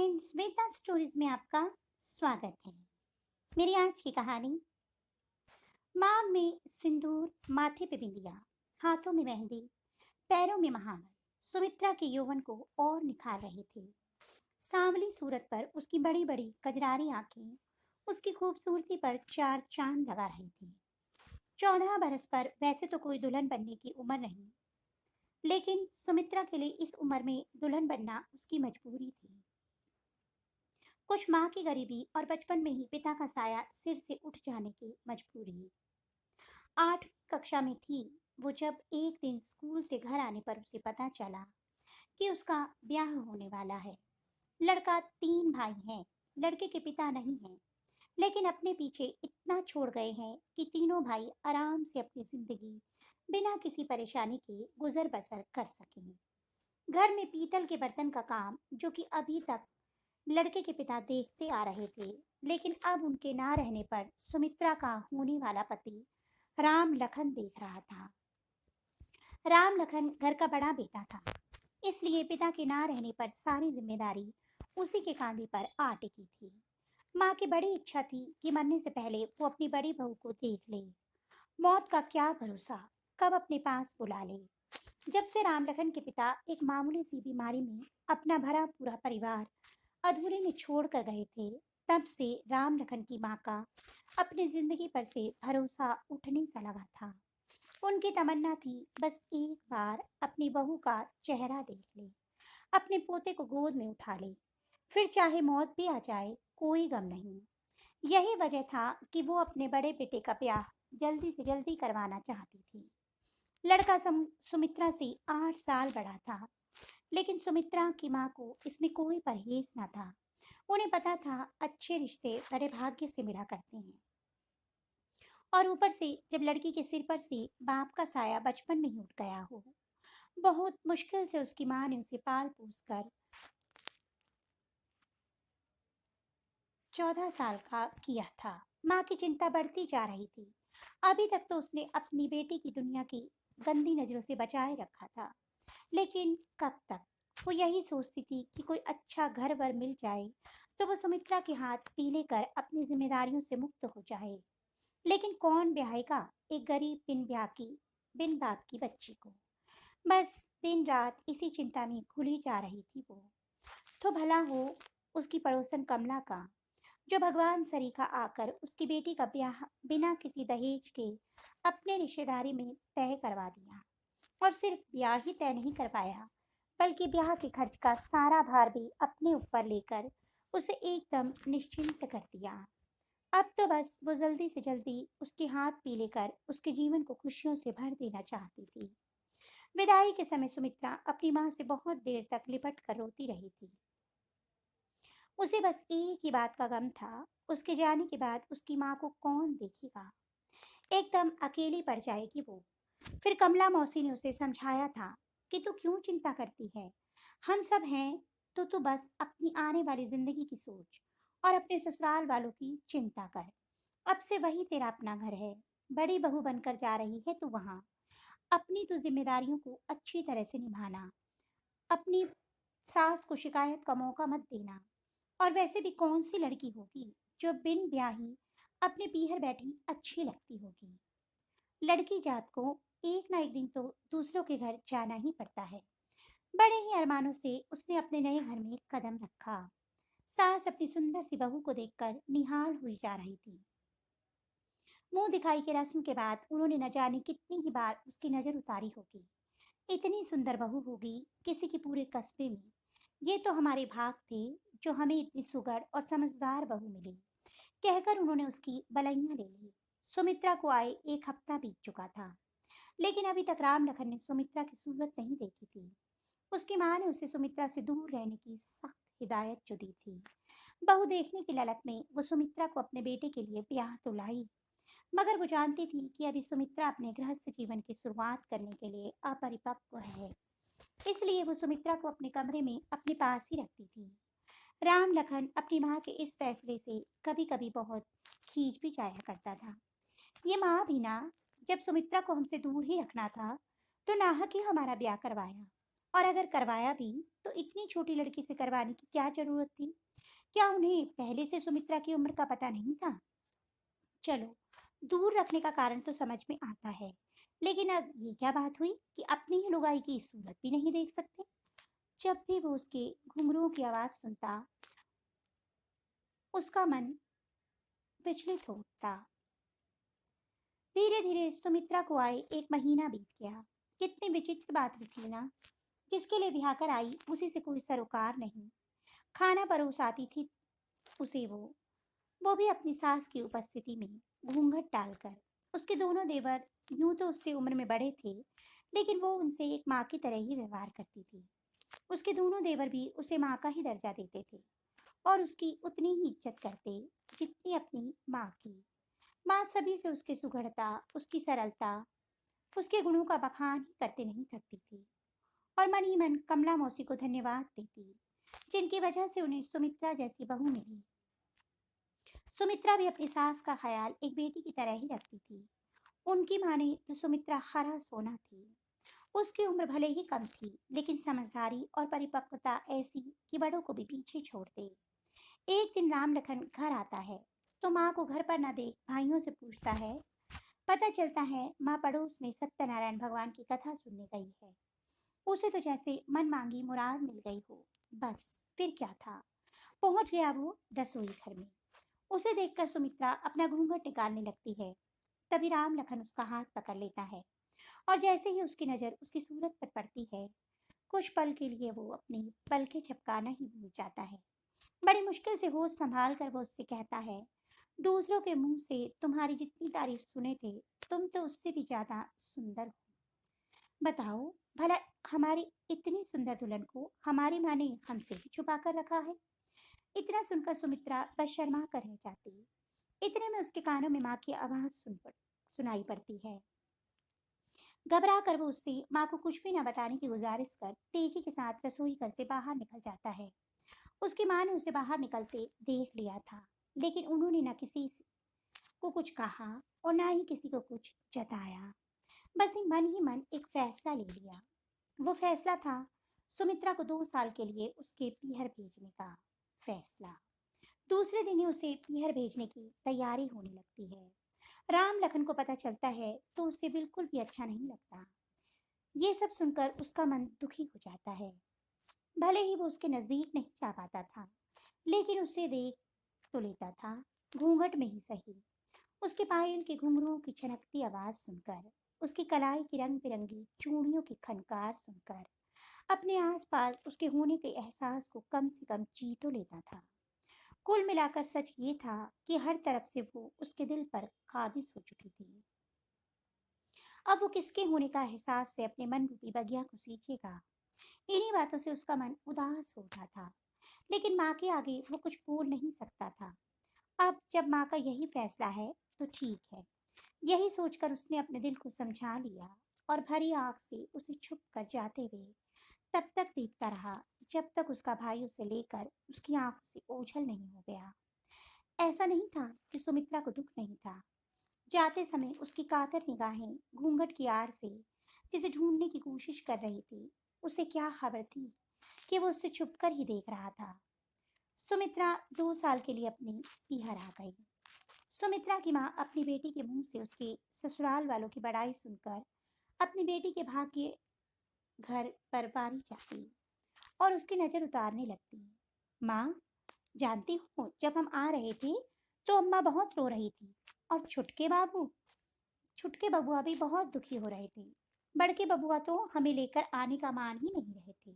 Friends, वेदा stories में आपका स्वागत है। मेरी आज की कहानी। मांग में सिंदूर, माथे पे बिंदिया, हाथों में मेहंदी, पैरों में महावर सुमित्रा के यौवन को और निखार रही थी। सांवली सूरत पर उसकी बड़ी बड़ी कजरारी आंखें उसकी खूबसूरती पर चार चांद लगा रही थी। 14 बरस पर वैसे तो कोई दुल्हन बनने की उम्र नहीं, लेकिन सुमित्रा के लिए इस उम्र में दुल्हन बनना उसकी मजबूरी थी। कुछ माँ की गरीबी और बचपन में ही पिता का साया सिर से उठ जाने की मजबूरी। 8वीं कक्षा में थी वो जब एक दिन स्कूल से घर आने पर उसे पता चला कि उसका ब्याह होने वाला है। लड़का 3 भाई हैं, लड़के के पिता नहीं हैं, लेकिन अपने पीछे इतना छोड़ गए हैं कि तीनों भाई आराम से अपनी जिंदगी बिना किसी परेशानी के गुजर बसर कर सकें। घर में पीतल के बर्तन का काम, जो कि अभी तक लड़के के पिता देखते आ रहे थे, लेकिन अब उनके ना रहने पर सुमित्रा का होने वाला पति राम लखन देख रहा था। राम लखन घर का बड़ा बेटा था, इसलिए पिता के ना रहने पर सारी जिम्मेदारी उसी के कांधे पर आ टिकी थी। माँ की बड़ी इच्छा थी कि मरने से पहले वो अपनी बड़ी बहू को देख ले। मौत का क्या भरोसा, कब अपने पास बुला ले। जब से राम लखन के पिता एक मामूली सी बीमारी में अपना भरा पूरा परिवार अधूरे में छोड़ कर गए थे, तब से राम लखन की माँ का अपनी जिंदगी पर से भरोसा उठने सा लगा था। उनकी तमन्ना थी बस एक बार अपनी बहू का चेहरा देख ले, अपने पोते को गोद में उठा ले, फिर चाहे मौत भी आ जाए कोई गम नहीं। यही वजह था कि वो अपने बड़े बेटे का ब्याह जल्दी से जल्दी करवाना चाहती थी। लड़का सुमित्रा से 8 साल बड़ा था, लेकिन सुमित्रा की माँ को इसमें कोई परहेज न था। उन्हें पता था अच्छे रिश्ते बड़े भाग्य से मिला करते हैं, और ऊपर से जब लड़की के सिर पर से बाप का साया बचपन में ही उठ गया हो। बहुत मुश्किल से उसकी माँ ने उसे पाल पोस कर 14 साल का किया था। माँ की चिंता बढ़ती जा रही थी। अभी तक तो उसने अपनी बेटी की दुनिया की गंदी नजरों से बचाए रखा था, लेकिन कब तक। वो यही सोचती थी कि कोई अच्छा घर वर मिल जाए तो वो सुमित्रा के हाथ पीले कर अपनी जिम्मेदारियों से मुक्त हो जाए। लेकिन कौन ब्याहेगा एक गरीब बिन बाप की बच्ची को। बस दिन रात इसी चिंता में घुली जा रही थी वो। तो भला हो उसकी पड़ोसन कमला का, जो भगवान सरीखा आकर उसकी बेटी का ब्याह बिना किसी दहेज के अपने रिश्तेदारी में तय करवा दिया। और सिर्फ ब्याह ही तय नहीं कर पाया, बल्कि ब्याह के खर्च का सारा भार भी अपने ऊपर लेकर उसे एकदम निश्चिंत कर दिया। अब तो बस वो जल्दी से जल्दी उसके हाथ पीले कर उसके जीवन को खुशियों से भर देना चाहती थी। विदाई के समय सुमित्रा अपनी माँ से बहुत देर तक लिपट कर रोती रही थी। उसे बस एक ही बात का गम था, उसके जाने के बाद उसकी माँ को कौन देखेगा। एकदम अकेली पड़ जाएगी वो। फिर कमला मौसी ने उसे समझाया था कि तू क्यों चिंता करती है, हम सब हैं। तो तू बस अपनी आने वाली जिंदगी की सोच और अपने ससुराल वालों की चिंता कर। अब से वही तेरा अपना घर है। बड़ी बहू बनकर जा रही है तू वहाँ। अपनी तू जिम्मेदारियों को अच्छी तरह से निभाना। अपनी सास को शिकायत का मौका मत देना। और वैसे भी कौन सी लड़की होगी जो बिन ब्याही अपने पीहर बैठी अच्छी लगती होगी। लड़की जात को एक ना एक दिन तो दूसरों के घर जाना ही पड़ता है। बड़े ही अरमानों से उसने अपने नए घर में कदम रखा। सास अपनी सुंदर सी बहू को देखकर निहाल हुई जा रही थी। मुंह दिखाई के रस्म के बाद उन्होंने न जाने कितनी ही बार उसकी नजर उतारी होगी। इतनी सुंदर बहू होगी किसी की पूरे कस्बे में। ये तो हमारे भाग थे जो हमें इतनी सुगढ़ और समझदार बहू मिली, कहकर उन्होंने उसकी बलैया ले ली। सुमित्रा को आए 1 हफ्ता बीत चुका था, लेकिन अभी तक राम लखन ने सुमित्रा की सूरत नहीं देखी थी। उसकी माँ ने उसे सुमित्रा से दूर रहने की सख्त हिदायत जो दी थी। बहू देखने की ललक में वो सुमित्रा को अपने बेटे के लिए ब्याह तो लाई, मगर वो जानती थी कि अभी सुमित्रा अपने गृहस्थ जीवन की शुरुआत करने के लिए अपरिपक्व है। इसलिए वो सुमित्रा को अपने कमरे में अपने पास ही रखती थी। राम लखन अपनी माँ के इस फैसले से कभी कभी बहुत खींच भी जाया करता था। ये माँ भी ना, जब सुमित्रा को हमसे दूर ही रखना था तो नाहक ही हमारा ब्याह करवाया। और अगर करवाया भी तो इतनी छोटी लड़की से करवाने की क्या जरूरत थी? क्या उन्हें पहले से सुमित्रा की उम्र का पता नहीं था? चलो, दूर रखने का कारण तो समझ में आता है, लेकिन अब ये क्या बात हुई कि अपनी ही लुगाई की सूरत भी नहीं देख सकते? जब भी वो उसके घुंघरुओं की आवाज सुनता, उसका मन विचलित होता। धीरे धीरे सुमित्रा को आए 1 महीना बीत गया। कितनी विचित्र बात थी ना, जिसके लिए ब्याह कर आई उसी से कोई सरोकार नहीं। खाना परोस आती थी उसे वो भी अपनी सास की उपस्थिति में, घूंघट डालकर। उसके दोनों देवर यूं तो उससे उम्र में बड़े थे, लेकिन वो उनसे एक माँ की तरह ही व्यवहार करती थी। उसके दोनों देवर भी उसे माँ का ही दर्जा देते थे और उसकी उतनी ही इज्जत करते जितनी अपनी माँ की। माँ सभी से उसकी सुघड़ता, उसकी सरलता, उसके गुणों का बखान ही करते नहीं थकती थी और मन ही मन कमला मौसी को धन्यवाद देती, जिनकी वजह से उन्हें सुमित्रा जैसी बहू मिली। सुमित्रा भी अपनी सास का ख्याल एक बेटी की तरह ही रखती थी। उनकी माने तो सुमित्रा हरा सोना थी। उसकी उम्र भले ही कम थी, लेकिन समझदारी और परिपक्वता ऐसी कि बड़ों को भी पीछे छोड़ दे। एक दिन राम लखन घर आता है तो माँ को घर पर न देख भाइयों से पूछता है। पता चलता है माँ पड़ोस में सत्यनारायण भगवान की कथा सुनने गई है। उसे तो जैसे मन मांगी मुराद मिल गई हो। बस फिर क्या था, पहुंच गया वो रसोई घर में। उसे देखकर सुमित्रा अपना घूंघट निकालने लगती है। तभी राम लखन उसका हाथ पकड़ लेता है और जैसे ही उसकी नजर उसकी सूरत पर पड़ती है, कुछ पल के लिए वो अपनी पलकें झपकाना ही भूल जाता है। बड़ी मुश्किल से होश संभाल कर वो उससे कहता है, दूसरों के मुंह से तुम्हारी जितनी तारीफ सुने थे, तुम तो उससे भी ज्यादा सुंदर हो। बताओ भला, हमारी इतनी सुंदर दुल्हन को हमारी माँ ने हमसे ही छुपा कर रखा है। इतना सुनकर सुमित्रा बस शर्मा कर रह जाती। इतने में उसके कानों में माँ की आवाज सुनाई पड़ती है। घबरा कर वो उससे माँ को कुछ भी न बताने की गुजारिश कर तेजी के साथ रसोई घर से बाहर निकल जाता है। उसकी माँ ने उसे बाहर निकलते देख लिया था, लेकिन उन्होंने न किसी को कुछ कहा और ना ही किसी को कुछ जताया। बस ही मन एक फैसला ले लिया। वो फैसला था सुमित्रा को 2 साल के लिए उसके पीहर भेजने का फैसला। दूसरे दिन ही उसे पीहर भेजने की तैयारी होने लगती है। राम लखन को पता चलता है तो उसे बिल्कुल भी अच्छा नहीं लगता। ये सब सुनकर उसका मन दुखी हो जाता है। भले ही वो उसके नजदीक नहीं जा पाता था, लेकिन उसे देख तो लेता था, घूंघट में ही सही। उसके पायल के घुंघरुओं की छनकती आवाज सुनकर, उसकी कलाई की रंग बिरंगी चूड़ियों की खनकार सुनकर, अपने आसपास उसके होने के एहसास को कम से कम जी तो लेता था। कुल मिलाकर सच ये था कि हर तरफ से वो उसके दिल पर काबिज हो चुकी थी। अब वो किसके होने का एहसास से अपने मन रूपी बगिया को सींचेगा। इन्हीं बातों से उसका मन उदास हो उठा था, लेकिन माँ के आगे वो कुछ बोल नहीं सकता था। अब जब माँ का यही फैसला है तो ठीक है, यही सोचकर उसने अपने दिल को समझा लिया और भरी आंख से उसे छुप कर जाते हुए तब तक देखता रहा जब तक उसका भाई उसे लेकर उसकी आंखों से ओझल नहीं हो गया। ऐसा नहीं था कि सुमित्रा को दुख नहीं था। जाते समय उसकी कातर निगाहें घूंघट की आड़ से जिसे ढूंढने की कोशिश कर रही थी, उसे क्या खबर थी कि वो उससे छुपकर ही देख रहा था। सुमित्रा 2 साल के लिए अपनी पीहर आ गई। सुमित्रा की माँ अपनी बेटी के मुंह से उसके ससुराल वालों की बड़ाई सुनकर अपनी बेटी के भाग्य घर पर बारी जाती और उसकी नजर उतारने लगती। माँ, जानती हूँ जब हम आ रहे थे तो अम्मा बहुत रो रही थी और छुटके बबुआ भी बहुत दुखी हो रहे थे। बड़के बबुआ तो हमें लेकर आने का मान ही नहीं रहे थे।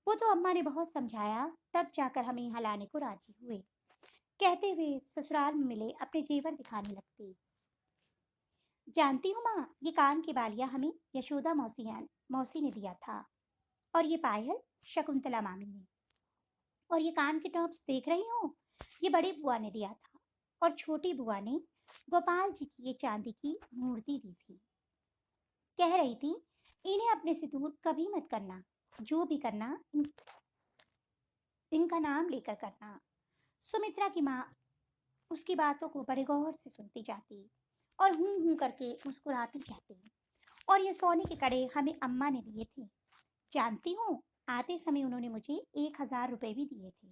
वो तो अम्मा ने बहुत समझाया, तब जाकर हमें यहाँ लाने को राजी हुए। कहते हुए ससुराल में मिले अपने जेवर दिखाने लगती। जानती हूँ माँ, ये कान की बालियां हमें यशोदा मौसी ने दिया था, और ये पायल शकुंतला मामी ने, और ये कान के टॉप्स देख रही हो, ये बड़ी बुआ ने दिया था, और छोटी बुआ ने गोपाल जी की ये चांदी की मूर्ति दी थी। कह रही थी इन्हें अपने से दूर कभी मत करना, जो भी करना इनका नाम लेकर करना। सुमित्रा की माँ उसकी बातों को बड़े गौर से सुनती जाती और हूं हूं करके मुस्कुराती जाती। और ये सोने के कड़े हमें अम्मा ने दिए थे, जानती हूँ, आते समय उन्होंने मुझे 1,000 रुपए भी दिए थे।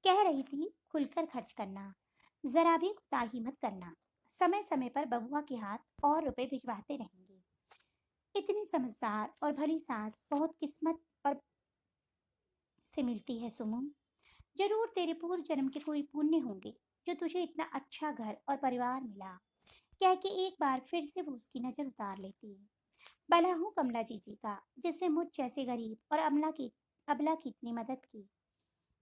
कह रही थी खुलकर खर्च करना, जरा भी कोताही मत करना, समय समय पर बबुआ के हाथ और रुपए भिजवाते रहेंगे। इतनी समझदार और भली सास बहुत किस्मत और से मिलती है सुमो। जरूर तेरे पूर्व जन्म के कोई पुण्य होंगे जो तुझे इतना अच्छा घर और परिवार मिला। कह के एक बार फिर से वो उसकी नजर उतार लेती। भला हूँ कमला जी का, जिसने मुझ जैसे गरीब और अबला की इतनी मदद की।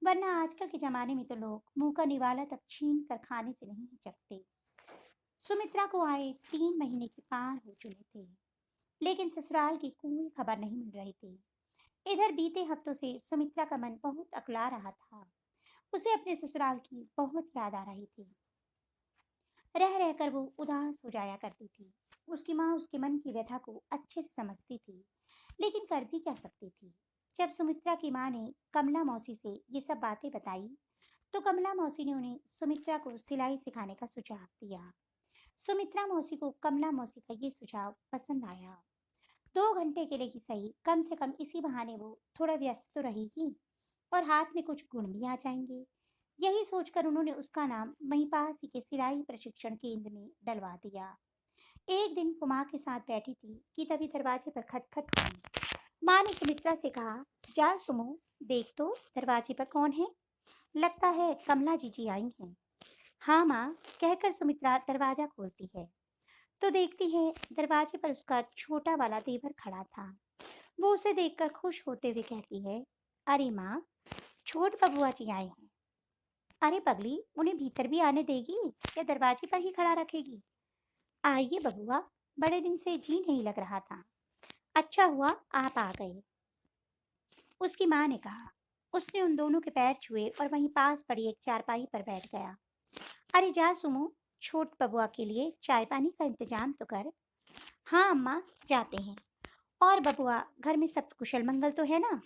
वरना आजकल के जमाने में तो लोग मुंह का निवाला तक छीन कर खाने से नहीं हिचकते। सुमित्रा को आए 3 महीने के पार हो चुके थे, लेकिन ससुराल की कोई खबर नहीं मिल रही थी। इधर बीते हफ्तों से सुमित्रा का मन बहुत अकला रहा था। उसे अपने ससुराल की बहुत याद आ रही थी। रह रहकर वो उदास हो जाया करती थी। उसकी माँ उसके मन की व्यथा को अच्छे से समझती थी, लेकिन कर भी क्या सकती थी। जब सुमित्रा की माँ ने कमला मौसी से ये सब बातें बताई, तो कमला मौसी ने उन्हें सुमित्रा को सिलाई सिखाने का सुझाव दिया। सुमित्रा मौसी को कमला मौसी का ये सुझाव पसंद आया। 2 घंटे के लिए ही सही, कम से कम इसी बहाने वो थोड़ा व्यस्त तो रहेगी और हाथ में कुछ गुण भी आ जाएंगे। यही सोचकर उन्होंने उसका नाम वहीं पास ही के सिलाई प्रशिक्षण केंद्र में डलवा दिया। एक दिन वो माँ के साथ बैठी थी कि तभी दरवाजे पर खटखट हुई। माँ ने सुमित्रा से कहा, जा सुमो, देख तो दरवाजे पर कौन है। लगता है कमला जी आई हैं। हाँ माँ, कहकर सुमित्रा दरवाजा खोलती है तो देखती है दरवाजे पर उसका छोटा वाला देवर खड़ा था। वो उसे देखकर खुश होते हुए कहती है, अरे माँ, छोट बबुआ जी आए हैं। अरे पगली, उन्हें भीतर भी आने देगी या दरवाजे पर ही खड़ा रखेगी। आइए बबुआ, बड़े दिन से जी नहीं लग रहा था। अच्छा हुआ आप आ गए, उसकी माँ ने कहा। उसने उन दोनों के पैर छुए और वहीं पास पड़ी एक चारपाई पर बैठ गया। अरे जा सुमो, छोट बबुआ के लिए चाय पानी का इंतजाम तो कर। हाँ अम्मा, जाते हैं। और बबुआ, घर में सब कुशल मंगल तो है ना।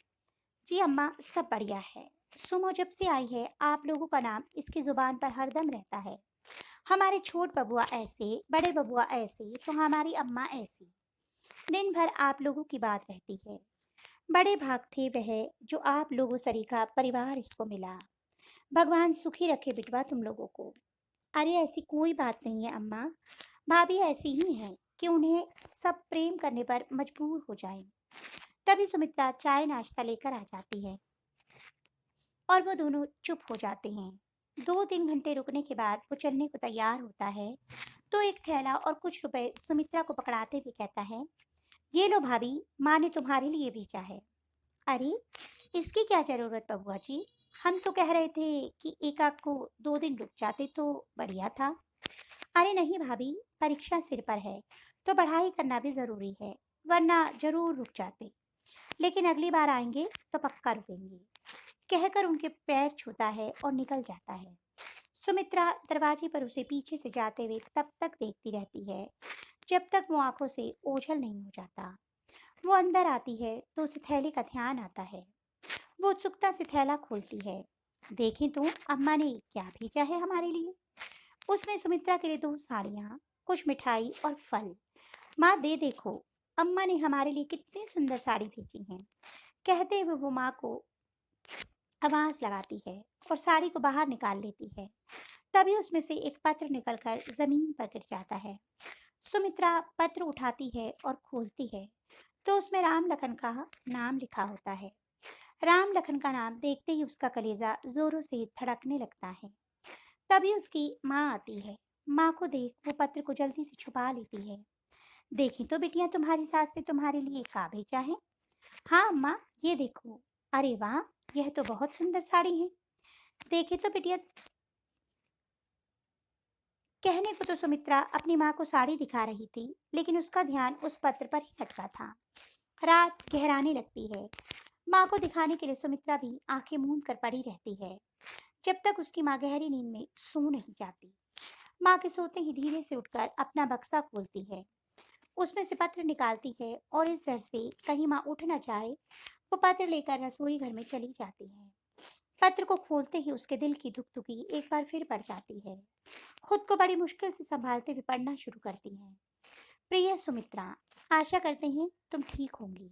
जी अम्मा, सब बढ़िया है। सुमो जब से आई है आप लोगों का नाम इसकी जुबान पर हरदम रहता है। हमारे छोट बबुआ ऐसे, बड़े बबुआ ऐसे, तो हमारी अम्मा ऐसी। दिन भर आप लोगों की बात रहती है। बड़े भाग थे वह जो आप लोगों सरीका परिवार इसको मिला। भगवान सुखी रखे बिटवा तुम लोगों को। अरे ऐसी कोई बात नहीं है अम्मा, भाभी ऐसी ही हैं कि उन्हें सब प्रेम करने पर मजबूर हो जाएं। तभी सुमित्रा चाय नाश्ता लेकर आ जाती है और वो दोनों चुप हो जाते हैं। 2-3 घंटे रुकने के बाद वो चलने को तैयार होता है तो एक थैला और कुछ रुपए सुमित्रा को पकड़ाते हुए कहता है, ये लो भाभी, माँ ने तुम्हारे लिए भेजा है। अरे, इसकी क्या जरूरत बबुआ जी, हम तो कह रहे थे कि एक आध को 2 दिन रुक जाते तो बढ़िया था। अरे नहीं भाभी, परीक्षा सिर पर है तो पढ़ाई करना भी जरूरी है, वरना जरूर रुक जाते। लेकिन अगली बार आएंगे तो पक्का रुकेंगे, कहकर उनके पैर छूता है और निकल जाता है। सुमित्रा दरवाजे पर उसे पीछे से जाते हुए तब तक देखती रहती है जब तक वो आंखों से ओझल नहीं हो जाता। वो अंदर आती है तो उसे थैले का ध्यान आता है। वो उत्सुकता से थैला खोलती है। देखें तो अम्मा ने क्या भेजा है हमारे लिए। उसमें सुमित्रा के लिए 2 साड़ियाँ, कुछ मिठाई और फल। माँ दे देखो, अम्मा ने हमारे लिए कितनी सुंदर साड़ी भेजी है, कहते हुए वो माँ को आवाज लगाती है और साड़ी को बाहर निकाल लेती है। तभी उसमें से एक पत्र निकलकर जमीन पर गिर जाता है। सुमित्रा पत्र उठाती है और खोलती है तो उसमें राम लखन का नाम लिखा होता है। राम लखन का नाम देखते ही उसका कलेजा जोरों से धड़कने लगता है। तभी उसकी माँ आती है। माँ को देख वो पत्र को जल्दी से छुपा लेती है। देखी तो बिटिया, तुम्हारी सास ने तुम्हारे लिए का भेजा है। हाँ अम्मा, ये देखो। अरे वाह, यह तो बहुत सुंदर साड़ी है। देखी तो बिटिया। कहने को तो सुमित्रा अपनी माँ को साड़ी दिखा रही थी, लेकिन उसका ध्यान उस पत्र पर ही अटका था। रात गहराने लगती है। माँ को दिखाने के लिए सुमित्रा भी आंखें मूंद कर पड़ी रहती है जब तक उसकी माँ गहरी नींद में सो नहीं जाती। माँ के सोते ही धीरे से उठकर अपना बक्सा खोलती है, उसमें से पत्र निकालती है और इस डर से कहीं माँ उठ न जाए, वो पत्र लेकर रसोई घर में चली जाती है। पत्र को खोलते ही उसके दिल की धुकधुकी एक बार फिर बढ़ जाती है। खुद को बड़ी मुश्किल से संभालते हुए पढ़ना शुरू करती है। प्रिय सुमित्रा, आशा करते हैं तुम ठीक होंगी।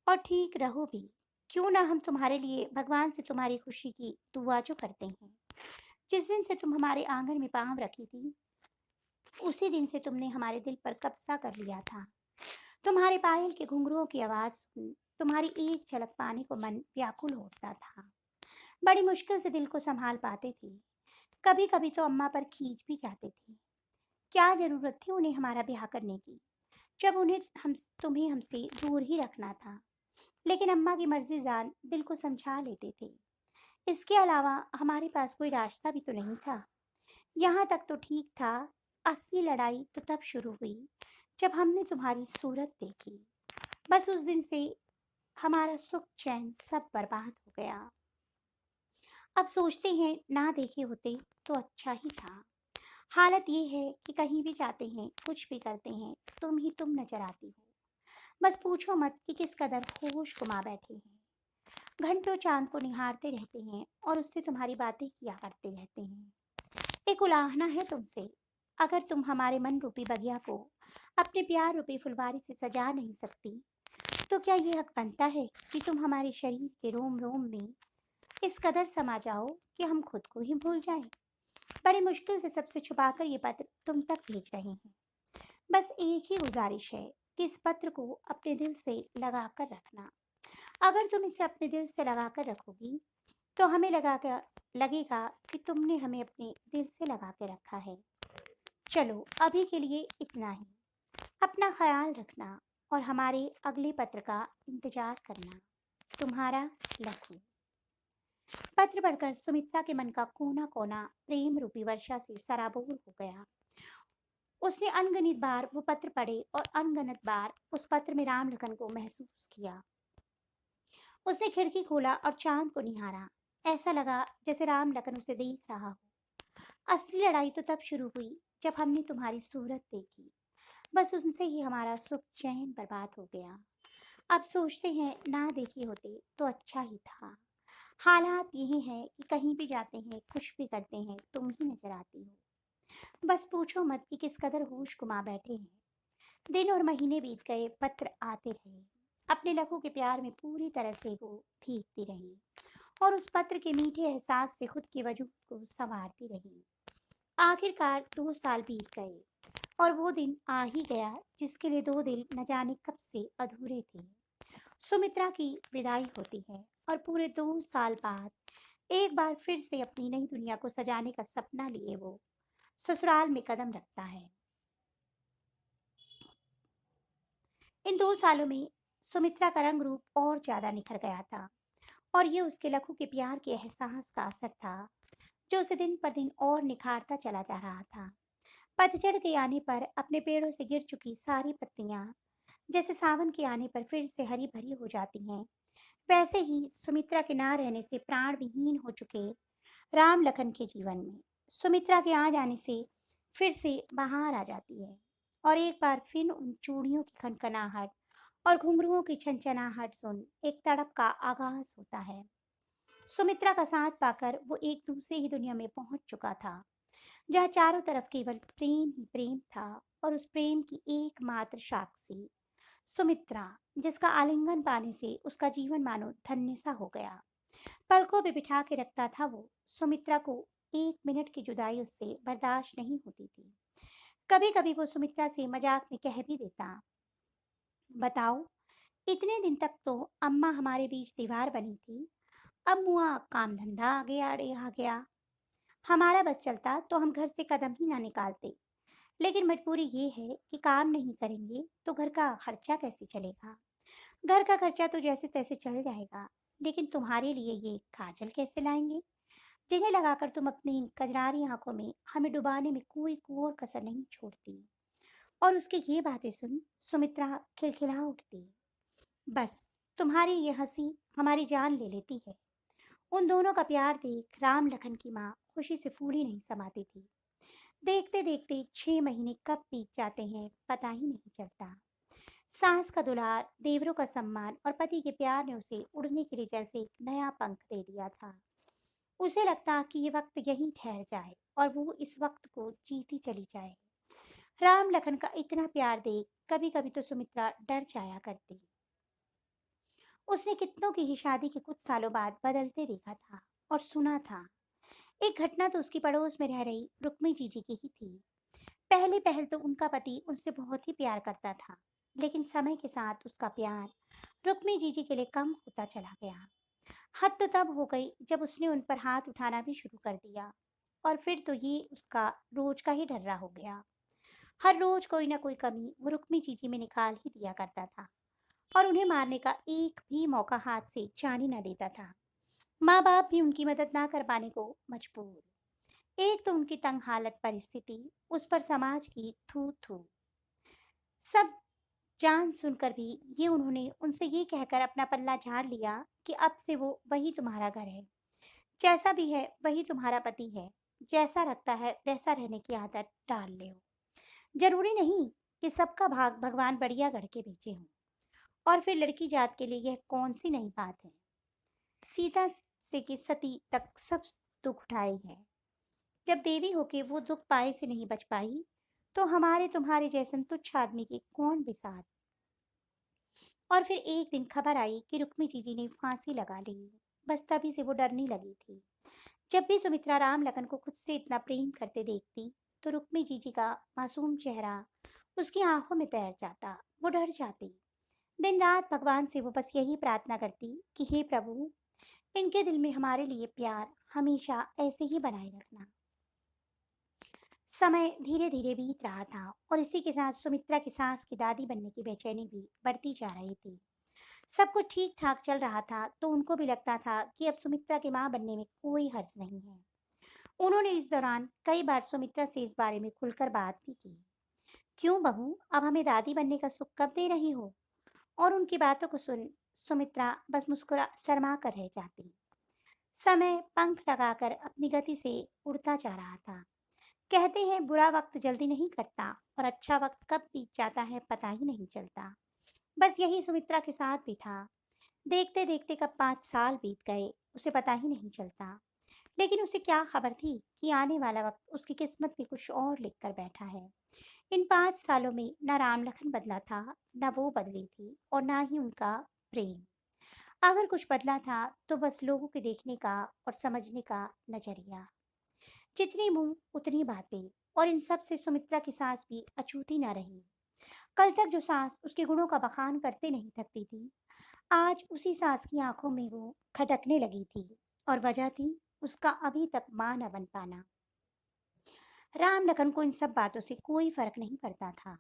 और ठीक रहो भी। क्यों ना हम तुम्हारे लिए भगवान से तुम्हारी खुशी की दुआ जो करते हैं। जिस दिन से तुम हमारे आंगन में पाँव रखी थी, उसी दिन से तुमने हमारे दिल पर कब्जा कर लिया था। तुम्हारे पायल के घुंघरुओं की आवाज सुन, तुम्हारी एक झलक पाने को मन व्याकुल होता था। बड़ी मुश्किल से दिल को संभाल पाते थे। कभी कभी तो अम्मा पर खींच भी जाते थे। क्या जरूरत थी उन्हें हमारा ब्याह करने की, जब उन्हें हम तुम्हें हमसे दूर ही रखना था। लेकिन अम्मा की मर्जी जान दिल को समझा लेते थे। इसके अलावा हमारे पास कोई रास्ता भी तो नहीं था। यहाँ तक तो ठीक था। असली लड़ाई तो तब शुरू हुई जब हमने तुम्हारी सूरत देखी। बस उस दिन से हमारा सुख चैन सब बर्बाद हो गया। अब सोचते हैं ना देखे होते तो अच्छा ही था। हालत ये है कि कहीं भी जाते हैं, कुछ भी करते हैं, तुम नजर आती हो। बस पूछो मत कि किस कदर होश गुमा बैठे हैं। घंटों चांद को निहारते रहते हैं और उससे तुम्हारी बातें किया करते रहते हैं। एक उलाहना है तुमसे। अगर तुम हमारे मन रूपी बगिया को अपने प्यार रूपी फुलवारी से सजा नहीं सकती, तो क्या ये हक बनता है कि तुम हमारे शरीर के रोम रोम में इस कदर समा जाओ कि हम खुद को ही भूल जाएं। बड़ी मुश्किल से सबसे छुपाकर ये पत्र तुम तक भेज रहे हैं। बस एक ही गुजारिश है कि इस पत्र को अपने दिल से लगा कर रखना। अगर तुम इसे अपने दिल से लगा कर रखोगी, तो हमें लगेगा कि तुमने हमें अपने दिल से लगा के रखा है। चलो अभी के लिए इतना ही। अपना ख्याल रखना और हमारे अगले पत्र का इंतजार करना। तुम्हारा लखू। पत्र पढ़कर सुमित्रा के मन का कोना कोना प्रेम रूपी वर्षा से सराबोर हो गया। उसने अनगिनत बार वो पत्र पढ़े और अनगिनत बार उस पत्र में राम लखन को महसूस किया। उसने खिड़की खोला और चांद को निहारा। ऐसा लगा जैसे राम लखन उसे देख रहा हो। असली लड़ाई तो तब शुरू हुई जब हमने तुम्हारी सूरत देखी। बस उनसे ही हमारा सुख चैन बर्बाद हो गया। अब सोचते हैं ना देखे होते तो अच्छा ही था। हालात यही है कि कहीं भी जाते हैं, कुछ भी करते हैं, तुम ही नजर आती हो। बस पूछो मत कि किस कदर होश गुमा बैठे हैं। दिन और महीने बीत गए, पत्र आते रहे। अपने लखू के प्यार में पूरी तरह से वो भीगती रही और उस पत्र के मीठे एहसास से खुद के वजूद को संवारती रही। आखिरकार 2 साल बीत गए और वो दिन आ ही गया जिसके लिए दो दिल न जाने कब से अधूरे थे। सुमित्रा की विदाई होती है और पूरे 2 साल बाद एक बार फिर से अपनी नई दुनिया को सजाने का सपना लिए वो ससुराल में कदम रखता है। इन 2 सालों में सुमित्रा का रंग रूप और ज्यादा निखर गया था और ये उसके लखू के प्यार के एहसास का असर था जो उसे दिन पर दिन और निखारता चला जा रहा था। पतझड़ के आने पर अपने पेड़ों से गिर चुकी सारी पत्तियां जैसे सावन के आने पर फिर से हरी भरी हो जाती हैं, वैसे ही सुमित्रा के ना रहने से प्राण विहीन हो चुके राम लखन के जीवन में सुमित्रा के आ जाने से फिर से बहार आ जाती है और एक बार फिर उन चूड़ियों की खनखनाहट और घुंघरुओं की छनछनाहट सुन एक तड़प का आगाज होता है। सुमित्रा का साथ पाकर वो एक दूसरे ही दुनिया में पहुंच चुका था जहाँ चारों तरफ केवल प्रेम ही प्रेम था और उस प्रेम की एकमात्र साक्षी सुमित्रा, जिसका आलिंगन पाने से उसका जीवन मानो धन्य सा हो गया। पलकों पे बिठा के रखता था वो। सुमित्रा को 1 मिनट की जुदाई उससे बर्दाश्त नहीं होती थी। कभी कभी वो सुमित्रा से मजाक में कह भी देता, बताओ, इतने दिन तक तो अम्मा हमारे बीच दीवार बनी थी, अब मुआ काम धंधा आगे आड़े आ गया। हमारा बस चलता तो हम घर से कदम ही ना निकालते, लेकिन मजबूरी ये है कि काम नहीं करेंगे तो घर का खर्चा कैसे चलेगा। घर का खर्चा तो जैसे तैसे चल जाएगा, लेकिन तुम्हारे लिए ये काजल कैसे लाएंगे जिन्हें लगाकर तुम अपनी इन कजरारी आंखों में हमें डुबाने में कोई कोर कसर नहीं छोड़ती। और उसकी ये बातें सुन सुमित्रा खिलखिला उठती। बस तुम्हारी ये हंसी हमारी जान ले लेती है। उन दोनों का प्यार देख राम लखन की माँ खुशी से फूली नहीं समाती थी। देखते देखते 6 महीने कब बीत जाते हैं पता ही नहीं चलता। सास का दुलार, देवरों का सम्मान और पति के प्यार ने उसे उड़ने के लिए जैसे एक नया पंख दे दिया था। उसे लगता कि ये वक्त यहीं ठहर जाए और वो इस वक्त को जीती चली जाए। राम लखन का इतना प्यार देख कभी कभी तो सुमित्रा डर जाया करती। उसने कितनों की ही शादी के कुछ सालों बाद बदलते देखा था और सुना था। एक घटना तो उसकी पड़ोस में रह रही रुक्मी जीजी की ही थी। पहले पहल तो उनका पति उनसे बहुत ही प्यार करता था, लेकिन समय के साथ उसका प्यार रुक्मी जीजी के लिए कम होता चला गया। हद तो तब हो गई जब उसने उन पर हाथ उठाना भी शुरू कर दिया। और फिर तो ये उसका रोज का ही ढर्रा हो गया। हर रोज कोई ना कोई कमी वो रुक्मी जीजी में निकाल ही दिया करता था और उन्हें मारने का एक भी मौका हाथ से जाने न देता था। माँ बाप भी उनकी मदद ना कर पाने को मजबूर। एक तो उनकी तंग हालत परिस्थिति, उस पर समाज की थू थू, सब जान सुनकर भी ये उन्होंने उनसे ये कहकर अपना पल्ला झाड़ लिया कि अब से वो वही तुम्हारा घर है, जैसा भी है वही तुम्हारा पति है, जैसा रखता है वैसा रहने की आदत डाल ले। जरूरी नहीं कि सबका भाग भगवान बढ़िया गढ़ के भेजे हों। और फिर लड़की जात के लिए यह कौन सी नई बात है। सीता से कि सती तक सब दुख उठाए हैं। जब देवी होके वो दुख पाए से नहीं बच पाई, तो हमारे तुम्हारे जैसन तुच्छ आदमी की कौन बिसात। और फिर एक दिन खबर आई कि रुक्मी जीजी ने फांसी लगा ली। बस तभी से वो डरने लगी थी। जब भी सुमित्रा राम लखन को खुद से इतना प्रेम करते देखती, तो रुक्मी जीजी का मासूम चेहरा उसकी आंखों में तैर जाता। वो डर जाती। दिन रात भगवान से वो बस यही प्रार्थना करती कि हे प्रभु, इनके दिल में हमारे लिए प्यार हमेशा ऐसे ही बनाए रखना। समय धीरे धीरे बीत रहा था और इसी के साथ सुमित्रा की सास की दादी बनने की बेचैनी भी बढ़ती जा रही थी। सब कुछ ठीक ठाक चल रहा था तो उनको भी लगता था कि अब सुमित्रा की मां बनने में कोई हर्ज नहीं है। उन्होंने इस दौरान कई बार सुमित्रा से इस बारे में खुलकर बात भी की। क्यों बहू, अब हमें दादी बनने का सुख कब दे रही हो? और उनकी बातों को सुन सुमित्रा बस मुस्कुरा शर्मा कर रह जाती। समय पंख लगाकर अपनी गति से उड़ता जा रहा था। कहते हैं बुरा वक्त जल्दी नहीं करता और अच्छा वक्त कब बीत जाता है पता ही नहीं चलता। बस यही सुमित्रा के साथ भी था। देखते देखते कब 5 साल बीत गए उसे पता ही नहीं चलता। लेकिन उसे क्या खबर थी कि आने वाला वक्त उसकी किस्मत में कुछ और लिख कर बैठा है। इन 5 सालों में न राम लखन बदला था, न वो बदली थी और न ही उनका प्रेम। अगर कुछ बदला था तो बस लोगों के देखने का और समझने का नजरिया। जितनी मुंह उतनी बातें। और इन सब से सुमित्रा की सास भी अछूती न रही। कल तक जो सास उसके गुणों का बखान करते नहीं थकती थी, आज उसी सास की आंखों में वो खटकने लगी थी। और वजह थी उसका अभी तक मां न बन पाना। राम लखन को इन सब बातों से कोई फर्क नहीं पड़ता था।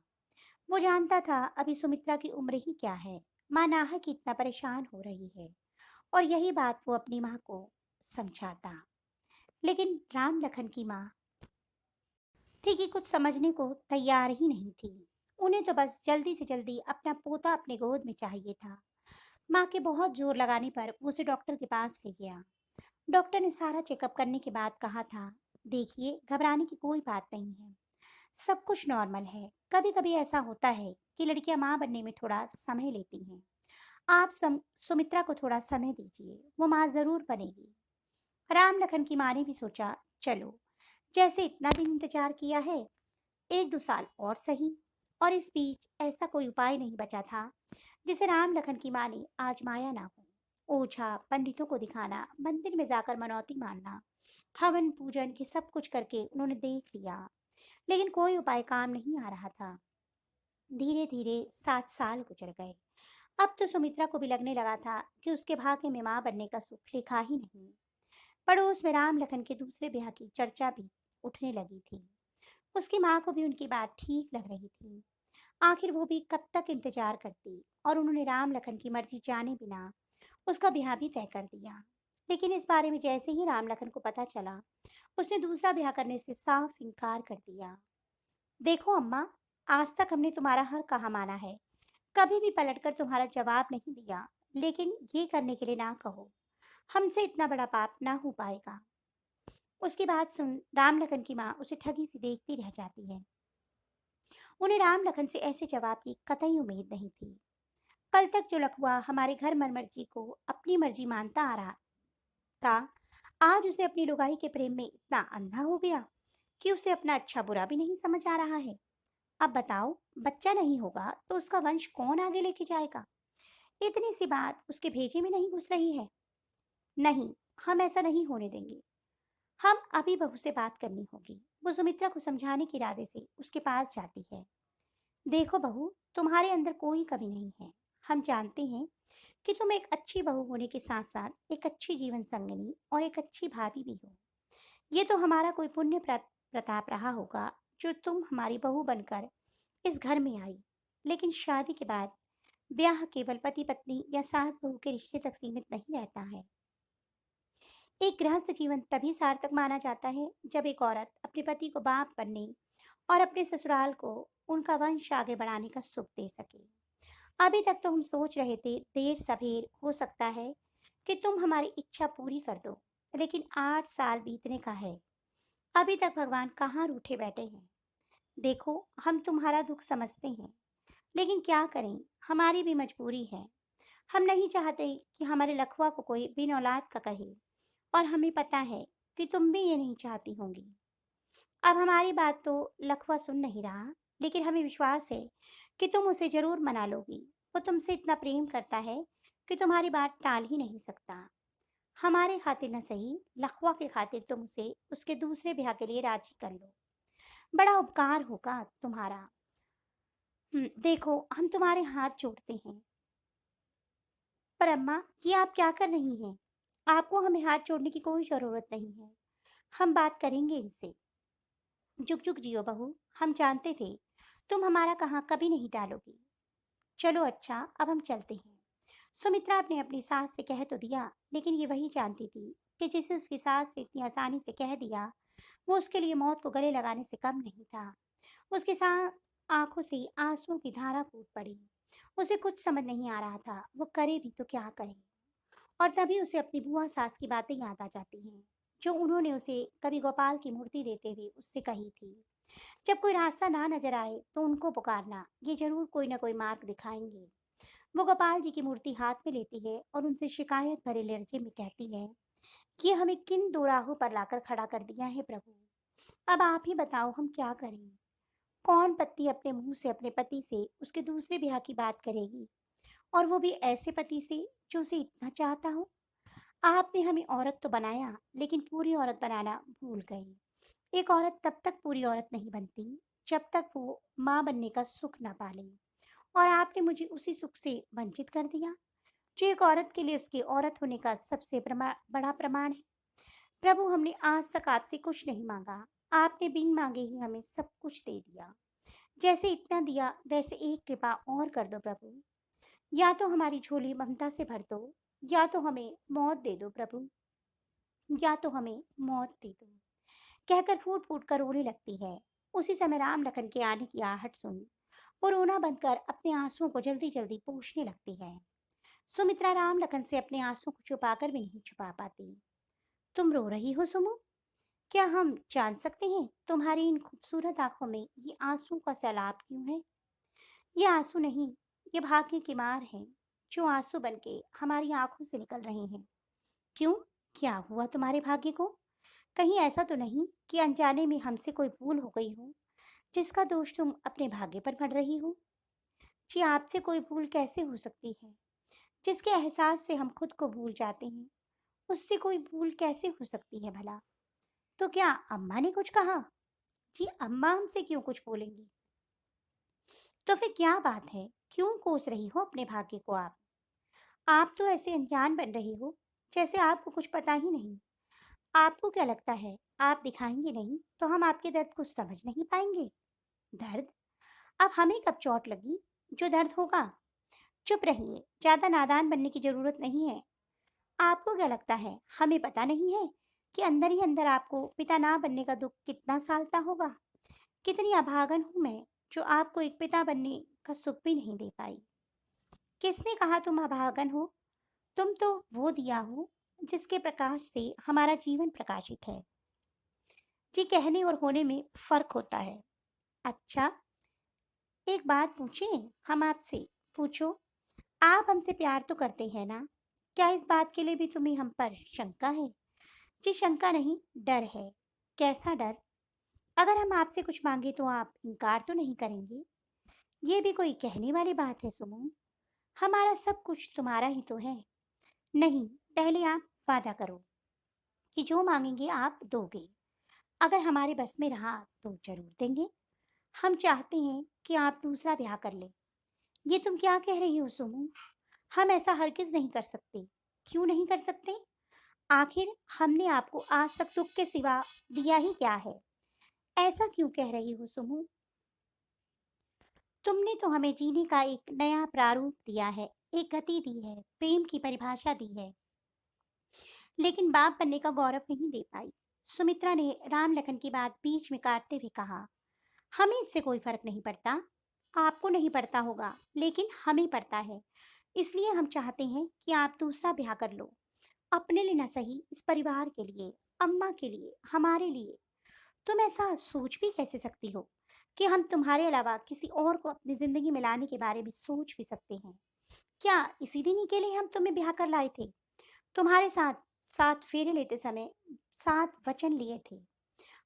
वो जानता था अभी सुमित्रा की उम्र ही क्या है, माँ नाहक इतना परेशान हो रही है। और यही बात वो अपनी माँ को समझाता। लेकिन राम लखन की माँ थी कि कुछ समझने को तैयार ही नहीं थी। उन्हें तो बस जल्दी से जल्दी अपना पोता अपने गोद में चाहिए था। माँ के बहुत जोर लगाने पर वो उसे डॉक्टर के पास ले गया। डॉक्टर ने सारा चेकअप करने के बाद कहा था, देखिए घबराने की कोई बात नहीं है, सब कुछ नॉर्मल है। कभी कभी ऐसा होता है कि लड़कियां माँ बनने में थोड़ा समय लेती हैं। आप सुमित्रा को थोड़ा समय दीजिए, वो माँ जरूर बनेगी। राम लखन की माँ ने भी सोचा, चलो जैसे इतना दिन इंतजार किया है, 1-2 साल और सही। और इस बीच ऐसा कोई उपाय नहीं बचा था जिसे राम लखन की माँ ने आजमाया ना हो। ओझा पंडितों को दिखाना, मंदिर में जाकर मनौती मानना, हवन पूजन, ये सब कुछ करके उन्होंने देख लिया, लेकिन कोई उपाय काम नहीं आ रहा था। धीरे धीरे 7 साल गुजर गए। अब तो सुमित्रा को भी लगने लगा था कि उसके भाग्य में माँ बनने का सुख लिखा ही नहीं। पड़ोस में राम लखन के दूसरे ब्याह की चर्चा भी उठने लगी थी। उसकी माँ को भी उनकी बात ठीक लग रही थी। आखिर वो भी कब तक इंतजार करती। और उन्होंने राम लखन की मर्जी जाने बिना उसका ब्याह भी तय कर दिया। लेकिन इस बारे में जैसे ही राम लखन को पता चला, उसने दूसरा ब्याह करने से साफ इनकार कर दिया। देखो अम्मा, आज तक हमने तुम्हारा हर कहा माना है, कभी भी पलटकर तुम्हारा जवाब नहीं दिया, लेकिन ये करने के लिए ना कहो, हमसे इतना बड़ा पाप ना हो पाएगा। उसकी बात सुन राम लखन की माँ उसे ठगी सी देखती रह जाती है। उन्हें राम लखन से ऐसे जवाब की कतई उम्मीद नहीं थी। कल तक जो लखुआ हमारे घर मर्जी को अपनी मर्जी मानता आ रहा था, आज उसे अपनी लुगाई के प्रेम में इतना अंधा हो गया कि उसे अपना अच्छा बुरा भी नहीं समझ आ रहा है। अब बताओ, बच्चा नहीं होगा तो उसका वंश कौन आगे लेके जाएगा? इतनी सी बात उसके भेजे में नहीं घुस रही है। नहीं, हम ऐसा नहीं होने देंगे। हम अभी बहू से बात करनी होगी। वो सुमित्रा को समझाने के इरादे से उसके पास जाती है। देखो बहू, तुम्हारे अंदर कोई कमी नहीं है। हम जानते हैं कि तुम एक अच्छी बहू होने के साथ साथ एक अच्छी जीवन संगिनी और एक अच्छी भाभी भी हो। ये तो हमारा कोई पुण्य प्रताप रहा होगा जो तुम हमारी बहू बनकर इस घर में आई। लेकिन शादी के बाद ब्याह केवल पति पत्नी या सास बहू के रिश्ते तक सीमित नहीं रहता है। एक गृहस्थ जीवन तभी सार्थक माना जाता है जब एक औरत अपने पति को बाप बनने और अपने ससुराल को उनका वंश आगे बढ़ाने का सुख दे सके। अभी तक तो हम सोच रहे थे देर सवेर हो सकता है कि तुम हमारी इच्छा पूरी कर दो, लेकिन 8 साल बीतने का है। अभी तक भगवान कहाँ रूठे बैठे हैं। देखो, हम तुम्हारा दुख समझते हैं, लेकिन क्या करें, हमारी भी मजबूरी है। हम नहीं चाहते कि हमारे लखवा को कोई बिन औलाद का कहे, और हमें पता है कि तुम भी ये नहीं चाहती होंगी। अब हमारी बात तो लखवा सुन नहीं रहा, लेकिन हमें विश्वास है कि तुम उसे जरूर मना लोगी। वो तुमसे इतना प्रेम करता है कि तुम्हारी बात टाल ही नहीं सकता। हमारे खातिर न सही, लखवा के खातिर तुम उसे उसके दूसरे ब्याह के लिए राजी कर लो। बड़ा उपकार होगा तुम्हारा। देखो, हम तुम्हारे हाथ जोड़ते हैं। पर अम्मा, ये आप क्या कर रही हैं? आपको हमें हाथ जोड़ने की कोई जरूरत नहीं है। हम बात करेंगे इनसे। जुग जुग जियो बहू, हम जानते थे तुम हमारा कहाँ कभी नहीं टालोगी। चलो अच्छा, अब हम चलते हैं। सुमित्रा ने अपनी सास से कह तो दिया, लेकिन ये वही जानती थी कि जिसे उसकी सास ने इतनी आसानी से कह दिया, वो उसके लिए मौत को गले लगाने से कम नहीं था। उसके साथ आंखों से आंसुओं की धारा फूट पड़ी। उसे कुछ समझ नहीं आ रहा था वो करे भी तो क्या करे। और तभी उसे अपनी बुआ सास की बातें याद आ जाती हैं, जो उन्होंने उसे कभी गोपाल की मूर्ति देते हुए उससे कही थी। जब कोई रास्ता ना नजर आए तो उनको पुकारना, ये जरूर कोई ना कोई मार्ग दिखाएंगे। वो गोपाल जी की मूर्ति हाथ में लेती है और उनसे शिकायत भरे लहजे में कहती है कि हमें किन दो राहों पर लाकर खड़ा कर दिया है प्रभु। अब आप ही बताओ हम क्या करें। कौन पत्नी अपने मुंह से अपने पति से उसके दूसरे ब्याह की बात करेगी, और वो भी ऐसे पति से जो उसे इतना चाहता हो। आपने हमें औरत तो बनाया, लेकिन पूरी औरत बनाना भूल गए। एक औरत तब तक पूरी औरत नहीं बनती जब तक वो माँ बनने का सुख ना पाले, और आपने मुझे उसी सुख से वंचित कर दिया जो एक औरत के लिए उसके औरत होने का सबसे बड़ा प्रमाण है। प्रभु, हमने आज तक आपसे कुछ नहीं मांगा। आपने बिन मांगे ही हमें सब कुछ दे दिया। जैसे इतना दिया वैसे एक कृपा और कर दो प्रभु। या तो हमारी झोली ममता से भर दो, या तो हमें मौत दे दो प्रभु, या तो हमें मौत दे दो। कहकर फूट फूट कर रोने लगती है। उसी समय राम लखन के आने की आहट सुन वो रोना बंद कर अपने आंसुओं को जल्दी जल्दी पोंछने लगती है। सुमित्रा राम लखन से अपने आंसुओं को छुपाकर भी नहीं छुपा पाती। तुम रो रही हो सुमो? क्या हम जान सकते हैं तुम्हारी इन खूबसूरत आंखों में ये आंसुओं का सैलाब क्यों है? ये आंसू नहीं, ये भाग्य की मार है, जो आंसू बनके हमारी आंखों से निकल रहे हैं। क्यों? क्या हुआ तुम्हारे भाग्य को? कहीं ऐसा तो नहीं कि अनजाने में हमसे कोई भूल हो गई हो, जिसका दोष तुम अपने भाग्य पर पड़ रही हो? जी, आपसे कोई भूल कैसे हो सकती है? जिसके एहसास से हम खुद को भूल जाते हैं, उससे कोई भूल कैसे हो सकती है भला? तो क्या अम्मा ने कुछ कहा? जी, अम्मा हमसे क्यों कुछ बोलेंगी? तो फिर क्या बात है? क्यों कोस रही हो अपने भाग्य को आप? आप तो ऐसे अनजान बन रही हो जैसे आपको कुछ पता ही नहीं। आपको क्या लगता है आप दिखाएंगे नहीं तो हम आपके दर्द को समझ नहीं पाएंगे? दर्द? अब हमें कब चोट लगी जो दर्द होगा? चुप रहिए, ज्यादा नादान बनने की जरूरत नहीं है। आपको क्या लगता है हमें पता नहीं है कि अंदर ही अंदर आपको पिता ना बनने का दुख कितना सालता होगा? कितनी अभागन हूं मैं जो आपको एक पिता बनने का सुख भी नहीं दे पाई। किसने कहा तुम अभागन हो? तुम तो वो दिया हो जिसके प्रकाश से हमारा जीवन प्रकाशित है। जी, कहने और होने में फर्क होता है। अच्छा, एक बात पूछें हम आपसे? पूछो। आप हमसे प्यार तो करते हैं ना? क्या इस बात के लिए भी तुम्हें हम पर शंका है? जी, शंका नहीं, डर है। कैसा डर? अगर हम आपसे कुछ मांगे तो आप इनकार तो नहीं करेंगे? ये भी कोई कहने वाली बात है सुमो। हमारा सब कुछ तुम्हारा ही तो है। नहीं, पहले आप वादा करो कि जो मांगेंगे आप दोगे। अगर हमारे बस में रहा तो जरूर देंगे। हम चाहते हैं कि आप दूसरा ब्याह कर लें। ये तुम क्या कह रही हो सुमू? हम ऐसा हरगिज नहीं कर सकते। क्यों नहीं कर सकते? आखिर हमने आपको आज तक दुख के सिवा दिया ही क्या है? ऐसा क्यों कह रही हो सुमू? तुमने तो हमें जीने का एक नया प्रारूप दिया है, एक गति दी है, प्रेम की परिभाषा दी है, लेकिन बाप बनने का गौरव नहीं दे पाई। सुमित्रा ने राम लखन की बात बीच में काटते हुए कहा, हमें इससे कोई फर्क नहीं पड़ता। आपको नहीं पड़ता होगा, लेकिन हमें पड़ता है। इसलिए हम चाहते हैं कि आप दूसरा ब्याह कर लो। अपने लिए न सही, इस परिवार के लिए, अम्मा के लिए, हमारे लिए। तुम ऐसा सोच भी कैसे सकती हो कि हम तुम्हारे अलावा किसी और को अपनी जिंदगी में लाने के बारे में सोच भी सकते हैं? क्या इसी दिन के लिए हम तुम्हें ब्याह कर लाए थे? तुम्हारे साथ सात फेरे लेते समय सात वचन लिए थे।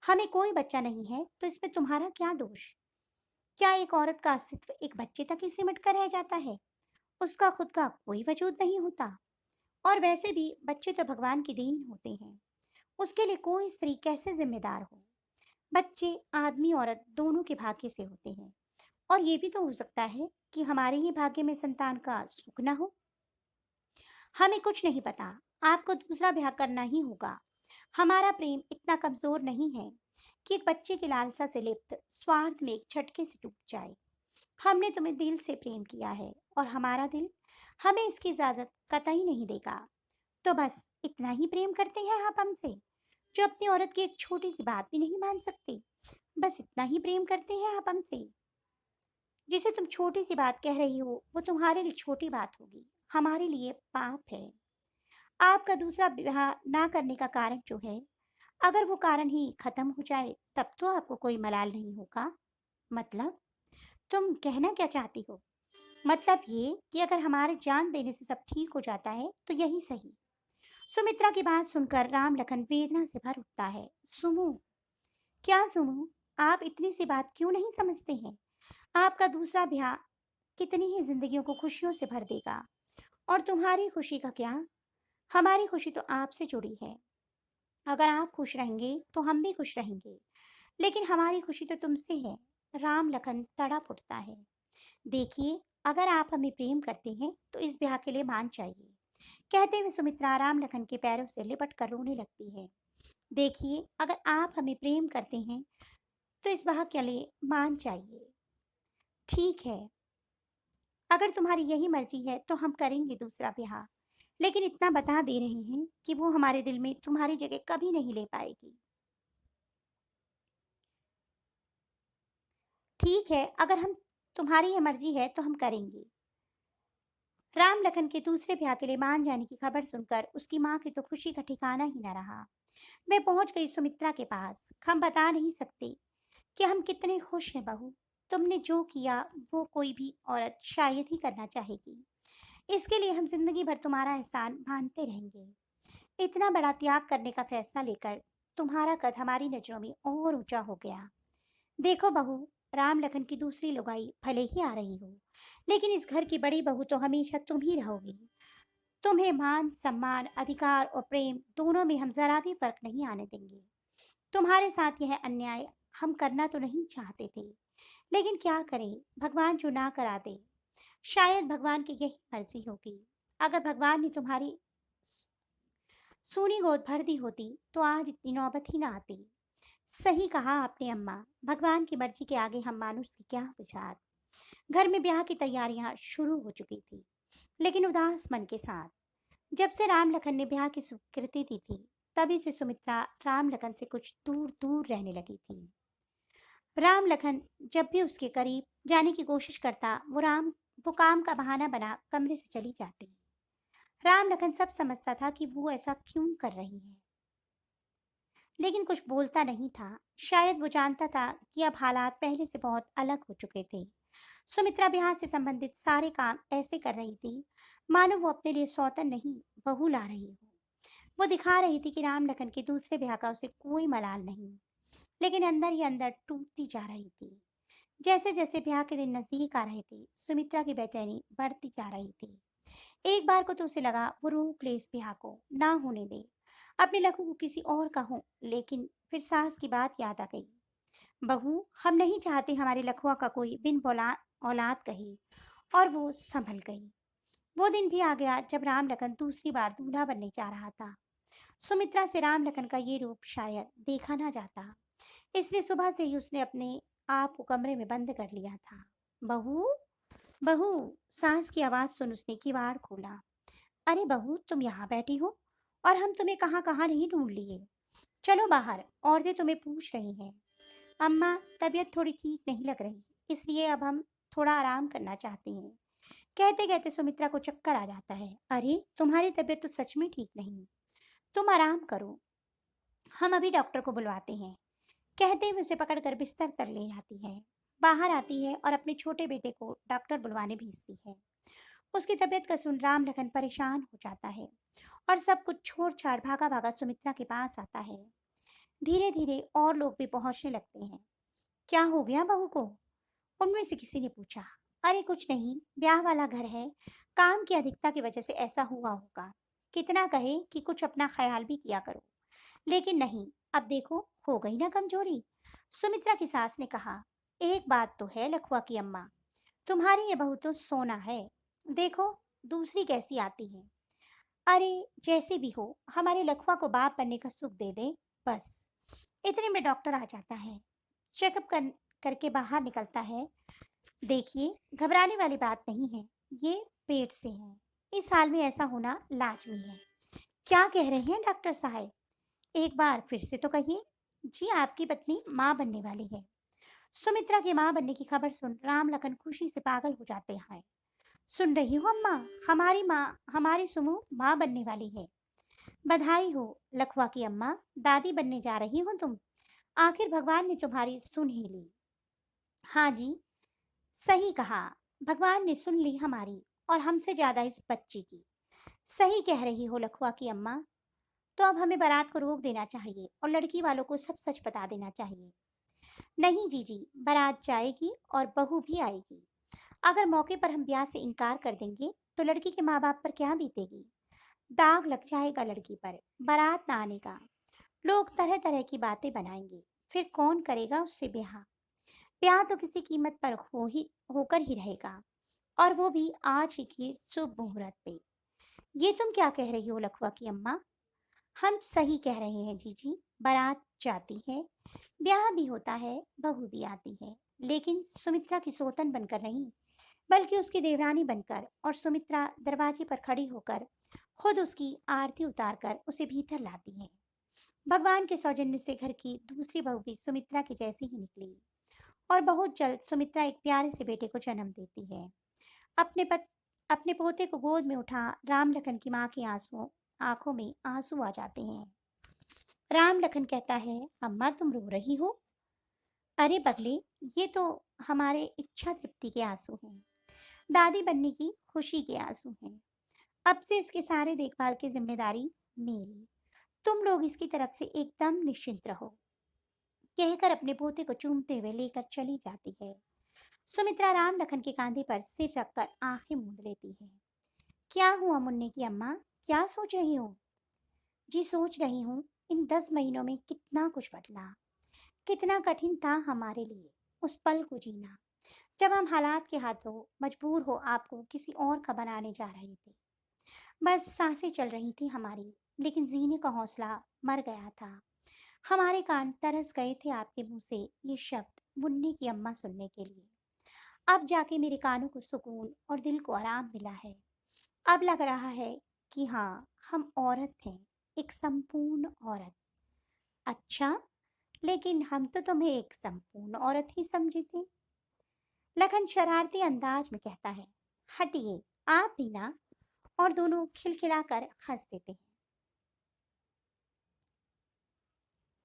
हमें कोई बच्चा नहीं है तो इसमें तुम्हारा क्या दोष? क्या एक औरत का अस्तित्व एक बच्चे तक ही सिमट कर रह जाता है? उसका खुद का कोई वजूद नहीं होता। और वैसे भी बच्चे तो भगवान की देन होते हैं। उसके लिए कोई स्त्री कैसे जिम्मेदार हो? बच्चे आदमी औरत दोनों के भाग्य से होते हैं। और ये भी तो हो सकता है कि हमारे ही भाग्य में संतान का सुख न हो। हमें कुछ नहीं पता। आपको दूसरा ब्याह करना ही होगा। हमारा प्रेम इतना कमजोर नहीं है कि एक बच्चे की लालसा से लिप्त स्वार्थ में एक झटके से टूट जाए। हमने तुम्हें दिल से प्रेम किया है और हमारा दिल हमें इसकी इजाजत कतई नहीं देगा। तो बस इतना ही प्रेम करते हैं आप हमसे, जो अपनी औरत की एक छोटी सी बात भी नहीं मान सकते? बस इतना ही प्रेम करते हैं आप हमसे? जिसे तुम छोटी सी बात कह रही हो वो तुम्हारे लिए छोटी बात होगी, हमारे लिए पाप है। आपका दूसरा विवाह ना करने का कारण जो है, अगर वो कारण ही खत्म हो जाए तब तो आपको कोई मलाल नहीं होगा। मतलब तुम कहना क्या चाहती हो? मतलब ये कि अगर हमारे जान देने से सब ठीक हो जाता है तो यही सही। सुमित्रा की बात सुनकर राम लखन वेदना से भर उठता है। सुमू, क्या सुमू, आप इतनी सी बात क्यों नहीं समझते हैं? आपका दूसरा ब्याह कितनी ही जिंदगियों को खुशियों से भर देगा। और तुम्हारी खुशी का क्या? हमारी खुशी तो आपसे जुड़ी है। अगर आप खुश रहेंगे तो हम भी खुश रहेंगे। लेकिन हमारी खुशी तो तुमसे है। राम लखन तड़प उठता है। देखिए, अगर आप हमें प्रेम करते हैं तो इस ब्याह के लिए मान चाहिए। कहते हुए सुमित्रा राम लखन के पैरों से लिपट कर रोने लगती है। देखिए, अगर आप हमें प्रेम करते हैं तो इस ब्याह के लिए मान चाहिए। ठीक है, अगर तुम्हारी यही मर्जी है तो हम करेंगे दूसरा ब्याह। लेकिन इतना बता दे रहे हैं कि वो हमारे दिल में तुम्हारी जगह कभी नहीं ले पाएगी। ठीक है, अगर हम तुम्हारी ये मर्जी है तो हम करेंगे। राम लखन के दूसरे ब्याह के लिए मान जाने की खबर सुनकर उसकी माँ की तो खुशी का ठिकाना ही न रहा। मैं पहुंच गई सुमित्रा के पास। हम बता नहीं सकते कि हम कितने खुश हैं बहू। तुमने जो किया वो कोई भी औरत शायद ही करना चाहेगी। इसके लिए हम जिंदगी भर तुम्हारा एहसान मानते रहेंगे। इतना बड़ा त्याग करने का फैसला लेकर तुम्हारा कद हमारी नजरों में और ऊंचा हो गया। देखो बहू, राम लखन की दूसरी लुगाई भले ही आ रही हो, लेकिन इस घर की बड़ी बहू तो हमेशा तुम ही रहोगी। तुम्हें मान सम्मान अधिकार और प्रेम दोनों में हम जरा भी फर्क नहीं आने देंगे। तुम्हारे साथ यह अन्याय हम करना तो नहीं चाहते थे, लेकिन क्या करें, भगवान जो ना करा दे। शायद भगवान की यही मर्जी होगी। अगर भगवान ने तुम्हारी सूनी गोद भर दी होती तो आज इतनी नौबत ही ना आती। सही कहा आपने अम्मा। भगवान की मर्जी के आगे हम मानुष की क्या विचार। घर में ब्याह की तैयारियां शुरू हो चुकी थी, लेकिन उदास मन के साथ। जब से राम लखन ने ब्याह की स्वीकृति दी थी, तभी से सुमित्रा राम लखन से कुछ दूर दूर रहने लगी थी। राम लखन जब भी उसके करीब जाने की कोशिश करता, वो काम का बहाना बना कमरे से चली जाती। राम लखन सब समझता था कि वो ऐसा क्यों कर रही है, लेकिन कुछ बोलता नहीं था। शायद वो जानता था कि अब हालात पहले से बहुत अलग हो चुके थे। सुमित्रा ब्याह से संबंधित सारे काम ऐसे कर रही थी मानो वो अपने लिए सौतन नहीं, बहू ला रही हो। वो दिखा रही थी कि राम लखन के दूसरे ब्याह का उसे कोई मलाल नहीं, लेकिन अंदर ही अंदर टूटती जा रही थी। जैसे जैसे ब्याह के दिन नजदीक आ रहे थे, सुमित्रा की बेचैनी बढ़ती जा रही थी। एक बार को तो उसे लगा वो रोक ले इस ब्याह को, ना होने दे, अपने लखू को किसी और का हो। लेकिन फिर सास की बात याद आ गई। बहू, हम नहीं चाहते हमारे लखुआ का कोई बिन बौला औलाद कहे। और वो संभल गई। वो दिन भी आ गया जब राम लखन दूसरी बार दूल्हा बनने जा रहा था। सुमित्रा से राम लखन का ये रूप शायद देखा ना जाता, इसलिए सुबह से ही उसने अपने आप को कमरे में बंद कर लिया था। बहू, बहू, सास की आवाज सुन उसने किवाड़ खोला। अरे बहू, तुम यहाँ बैठी हो और हम तुम्हें कहाँ कहाँ नहीं ढूंढ लिए। चलो बाहर, औरतें तुम्हें पूछ रही हैं। अम्मा, तबीयत थोड़ी ठीक नहीं लग रही, इसलिए अब हम थोड़ा आराम करना चाहती हैं। कहते कहते सुमित्रा को चक्कर आ जाता है। अरे, तुम्हारी तबीयत तो सच में ठीक नहीं, तुम आराम करो, हम अभी डॉक्टर को बुलवाते हैं। कहते हुए उसे पकड़कर बिस्तर तर ले जाती है। बाहर आती है और अपने छोटे बेटे को डॉक्टर बुलवाने भेजती है। उसकी तबीयत का सुन राम लखन परेशान हो जाता है और सब कुछ छोड़ छाड़ भागा भागा सुमित्रा के पास आता है। धीरे धीरे और लोग भी पहुंचने लगते हैं। क्या हो गया बहू को? उनमें से किसी ने पूछा। अरे कुछ नहीं, ब्याह वाला घर है, काम की अधिकता की वजह से ऐसा हुआ होगा। कितना कहे कि कुछ अपना ख्याल भी किया करो, लेकिन नहीं। अब देखो, हो गई ना कमजोरी। सुमित्रा की सास ने कहा। एक बात तो है लखुआ की अम्मा, तुम्हारी ये बहू तो सोना है। देखो, दूसरी कैसी आती है। अरे, जैसे भी हो, हमारे लखुआ को बाप बनने का सुख दे दे, बस। इतने में डॉक्टर आ जाता है। चेकअप करके बाहर निकलता है। देखिए, घबराने वाली बात नहीं है, ये पेट से है। इस हाल में ऐसा होना लाजमी है। क्या कह रहे हैं डॉक्टर साहब? एक बार फिर से तो कहिए। जी, आपकी पत्नी माँ बनने वाली है। सुमित्रा के माँ बनने की खबर सुन राम लखन खुशी से पागल हो जाते हैं। सुन रही हो अम्मा, हमारी माँ, हमारी सुमु माँ बनने वाली है। बधाई हो लखवा की अम्मा, दादी बनने जा रही हो तुम। आखिर भगवान ने तुम्हारी सुन ही ली। हाँ जी, सही कहा। भगवान ने सुन ली हमारी, और हमसे ज्यादा इस बच्ची की। सही कह रही हो लखवा की अम्मा। तो अब हमें बारात को रोक देना चाहिए और लड़की वालों को सब सच बता देना चाहिए। नहीं जीजी, बारात जाएगी और बहू भी आएगी। अगर मौके पर हम ब्याह से इनकार कर देंगे तो लड़की के माँ बाप पर क्या बीतेगी? दाग लग जाएगा लड़की पर, बारात ना आने का। लोग तरह तरह की बातें बनाएंगे, फिर कौन करेगा उससे ब्याह? ब्याह तो किसी कीमत पर होकर ही रहेगा, और वो भी आज ही की शुभ मुहूर्त पे। ये तुम क्या कह रही हो लखुआ की अम्मा? हम सही कह रहे हैं जीजी। बारात जाती है, ब्याह भी होता है, बहू भी आती है, लेकिन सुमित्रा की सोतन बनकर नहीं, बल्कि उसकी देवरानी बनकर। और सुमित्रा दरवाजे पर खड़ी होकर खुद उसकी आरती उतारकर उसे भीतर लाती है। भगवान के सौजन्य से घर की दूसरी बहू भी सुमित्रा की जैसी ही निकली, और बहुत जल्द सुमित्रा एक प्यारे से बेटे को जन्म देती है। अपने पत अपने पोते को गोद में उठा राम लखन की माँ की आंखों में आंसू आ जाते हैं। राम लखन कहता है, अम्मा तुम रो रही हो? अरे बगले, ये तो हमारे इच्छा तृप्ति के आंसू हैं, दादी बनने की खुशी के आंसू हैं। अब से इसके सारे देखभाल की जिम्मेदारी मेरी। तुम लोग इसकी तरफ से एकदम निश्चिंत रहो, कहकर अपने पोते को चूमते हुए लेकर चली जाती है। सुमित्रा राम लखन के कांधे पर सिर रखकर आंखें मूंद लेती है। क्या हुआ मुन्ने की अम्मा, क्या सोच रही हो? जी, सोच रही हूँ, इन 10 महीनों में कितना कुछ बदला, कितना कठिन था हमारे लिए उस पल को जीना, जब हम हालात के हाथों मजबूर हो आपको किसी और का बनाने जा रहे थे। बस सांसें चल रही थी हमारी, लेकिन जीने का हौसला मर गया था। हमारे कान तरस गए थे आपके मुंह से ये शब्द मुन्नी की अम्मा सुनने के लिए। अब जाके मेरे कानों को सुकून और दिल को आराम मिला है। अब लग रहा है कि हाँ, हम औरत हैं, एक संपूर्ण औरत। अच्छा, लेकिन हम तो तुम्हें एक संपूर्ण औरत ही समझे थे। लखन शरारती अंदाज में कहता है। हटिए, आप भी ना। और दोनों खिलखिलाकर हंस देते हैं।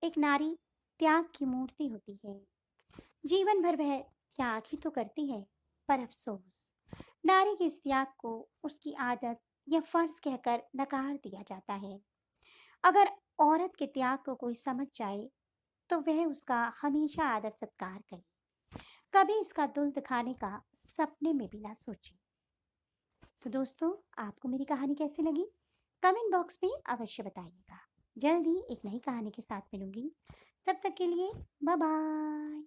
एक नारी त्याग की मूर्ति होती है। जीवन भर वह त्याग ही तो करती है, पर अफसोस, नारी के इस त्याग को उसकी आदत या फर्ज कहकर नकार दिया जाता है। अगर औरत के त्याग को कोई समझ जाए तो वह उसका हमेशा आदर सत्कार करे। कभी इसका दिल दिखाने का सपने में भी ना सोचे। तो दोस्तों, आपको मेरी कहानी कैसी लगी? कमेंट बॉक्स में अवश्य बताइएगा। जल्द ही एक नई कहानी के साथ मिलूंगी। तब तक के लिए बाय बाय।